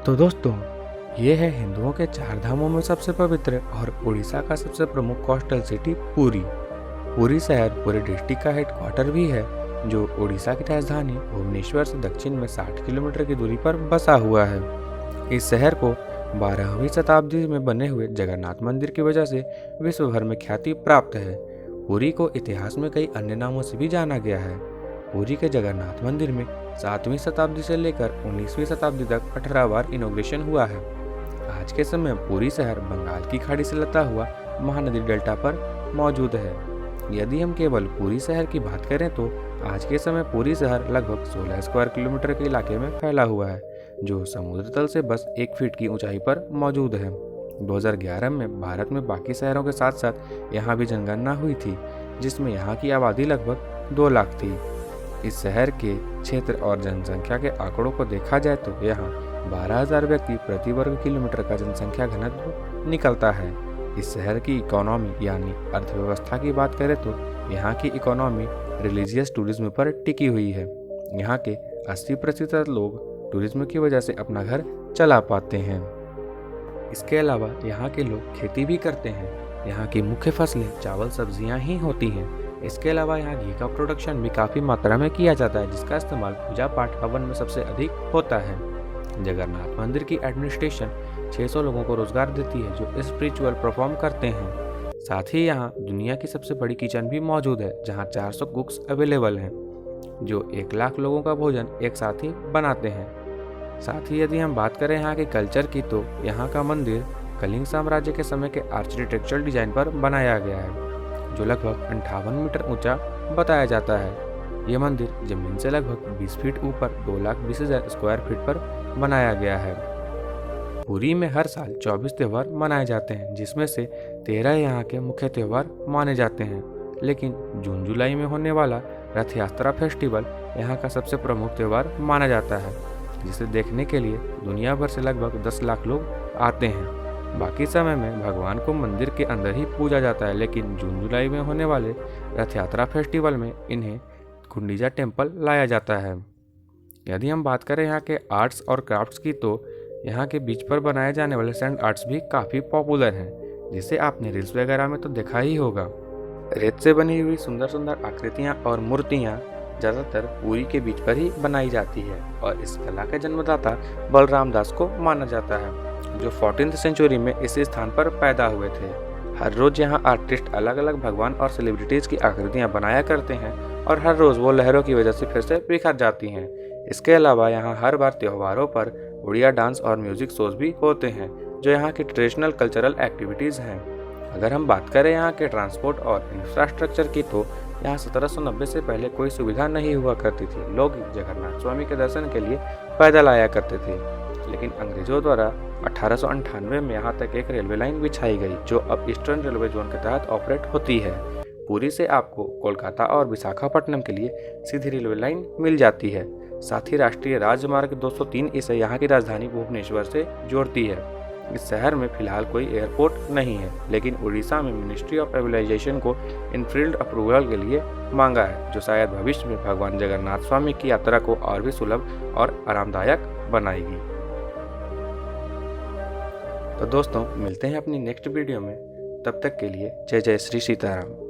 तो दोस्तों, ये है हिंदुओं के चार धामों में सबसे पवित्र और उड़ीसा का सबसे प्रमुख कोस्टल सिटी पुरी। पुरी शहर पूरे डिस्ट्रिक्ट का हेडक्वार्टर भी है, जो उड़ीसा की राजधानी भुवनेश्वर से दक्षिण में 60 किलोमीटर की दूरी पर बसा हुआ है। इस शहर को 12वीं शताब्दी में बने हुए जगन्नाथ मंदिर की वजह से विश्व भर में ख्याति प्राप्त है। पुरी को इतिहास में कई अन्य नामों से भी जाना गया है। पुरी के जगन्नाथ मंदिर में 7वीं शताब्दी से लेकर 19वीं शताब्दी तक 18 बार इनॉग्रेशन हुआ है। आज के समय पुरी शहर बंगाल की खाड़ी से लता हुआ महानदी डेल्टा पर मौजूद है। यदि हम केवल पुरी शहर की बात करें तो आज के समय पुरी शहर लगभग 16 स्क्वायर किलोमीटर के इलाके में फैला हुआ है, जो समुद्र तल से बस 1 फीट की ऊंचाई पर मौजूद है। 2011 में भारत में बाकी शहरों के साथ साथ यहाँ भी जनगणना हुई थी, जिसमें यहाँ की आबादी लगभग 2 लाख थी। इस शहर के क्षेत्र और जनसंख्या के आंकड़ों को देखा जाए तो यहाँ 12,000 व्यक्ति प्रति वर्ग किलोमीटर का जनसंख्या घनत्व निकलता है। इस शहर की इकोनॉमी यानी अर्थव्यवस्था की बात करें तो यहाँ की इकोनॉमी रिलीजियस टूरिज्म पर टिकी हुई है। यहाँ के 80% लोग टूरिज्म की वजह से अपना घर चला पाते हैं। इसके अलावा यहाँ के लोग खेती भी करते हैं। यहाँ की मुख्य फसलें चावल सब्जियाँ ही होती हैं। इसके अलावा यहाँ घी का प्रोडक्शन भी काफ़ी मात्रा में किया जाता है, जिसका इस्तेमाल पूजा पाठ हवन में सबसे अधिक होता है। जगन्नाथ मंदिर की एडमिनिस्ट्रेशन 600 लोगों को रोजगार देती है, जो स्पिरिचुअल परफॉर्म करते हैं। साथ ही यहाँ दुनिया की सबसे बड़ी किचन भी मौजूद है, जहाँ 400 कुक्स अवेलेबल हैं, जो 1 लाख लोगों का भोजन एक साथ ही बनाते हैं। साथ ही यदि हम बात करें यहाँ के कल्चर की तो यहाँ का मंदिर कलिंग साम्राज्य के समय के आर्किटेक्चरल डिजाइन पर बनाया गया है, जो लगभग 58 मीटर ऊंचा बताया जाता है। ये मंदिर जमीन से लगभग 20 फीट ऊपर 2,20,000 स्क्वायर फीट पर बनाया गया है। पुरी में हर साल 24 त्यौहार मनाए जाते हैं, जिसमें से 13 यहाँ के मुख्य त्यौहार माने जाते हैं। लेकिन जून जुलाई में होने वाला रथ यात्रा फेस्टिवल यहाँ का सबसे प्रमुख त्यौहार माना जाता है, जिसे देखने के लिए दुनिया भर से लगभग 10 लाख लोग आते हैं। बाकी समय में भगवान को मंदिर के अंदर ही पूजा जाता है, लेकिन जून जुलाई में होने वाले रथ यात्रा फेस्टिवल में इन्हें गुंडीचा टेम्पल लाया जाता है। यदि हम बात करें यहाँ के आर्ट्स और क्राफ्ट्स की तो यहाँ के बीच पर बनाए जाने वाले सैंड आर्ट्स भी काफ़ी पॉपुलर हैं, जिसे आपने रील्स वगैरह में तो देखा ही होगा। रेत से बनी हुई सुंदर सुंदर आकृतियाँ और मूर्तियाँ ज़्यादातर पुरी के बीच पर ही बनाई जाती है, और इस कला के जन्मदाता बलराम दास को माना जाता है, जो 14वीं सेंचुरी में इस स्थान पर पैदा हुए थे। हर रोज़ यहाँ आर्टिस्ट अलग अलग भगवान और सेलिब्रिटीज़ की आकृतियाँ बनाया करते हैं, और हर रोज़ वो लहरों की वजह से फिर से बिखर जाती हैं। इसके अलावा यहाँ हर बार त्योहारों पर उड़िया डांस और म्यूजिक शोज भी होते हैं, जो यहाँ की ट्रेडिशनल कल्चरल एक्टिविटीज़ हैं। अगर हम बात करें यहाँ के ट्रांसपोर्ट और इंफ्रास्ट्रक्चर की तो यहाँ 1790 से पहले कोई सुविधा नहीं हुआ करती थी। लोग जगन्नाथ स्वामी के दर्शन के लिए पैदल आया करते थे, लेकिन अंग्रेजों द्वारा 1898 में यहाँ तक एक रेलवे लाइन बिछाई गई, जो अब ईस्टर्न रेलवे जोन के तहत ऑपरेट होती है। पुरी से आपको कोलकाता और विशाखापट्टनम के लिए सीधी रेलवे लाइन मिल जाती है। साथ ही राष्ट्रीय राजमार्ग 203 इसे यहाँ की राजधानी भुवनेश्वर से जोड़ती है। इस शहर में फिलहाल कोई एयरपोर्ट नहीं है, लेकिन उड़ीसा में मिनिस्ट्री ऑफ एविलाइजेशन को इनफील्ड अप्रूवल के लिए मांगा है, जो शायद भविष्य में भगवान जगन्नाथ स्वामी की यात्रा को और भी सुलभ और आरामदायक बनाएगी। तो दोस्तों, मिलते हैं अपनी नेक्स्ट वीडियो में। तब तक के लिए जय जय श्री सीताराम।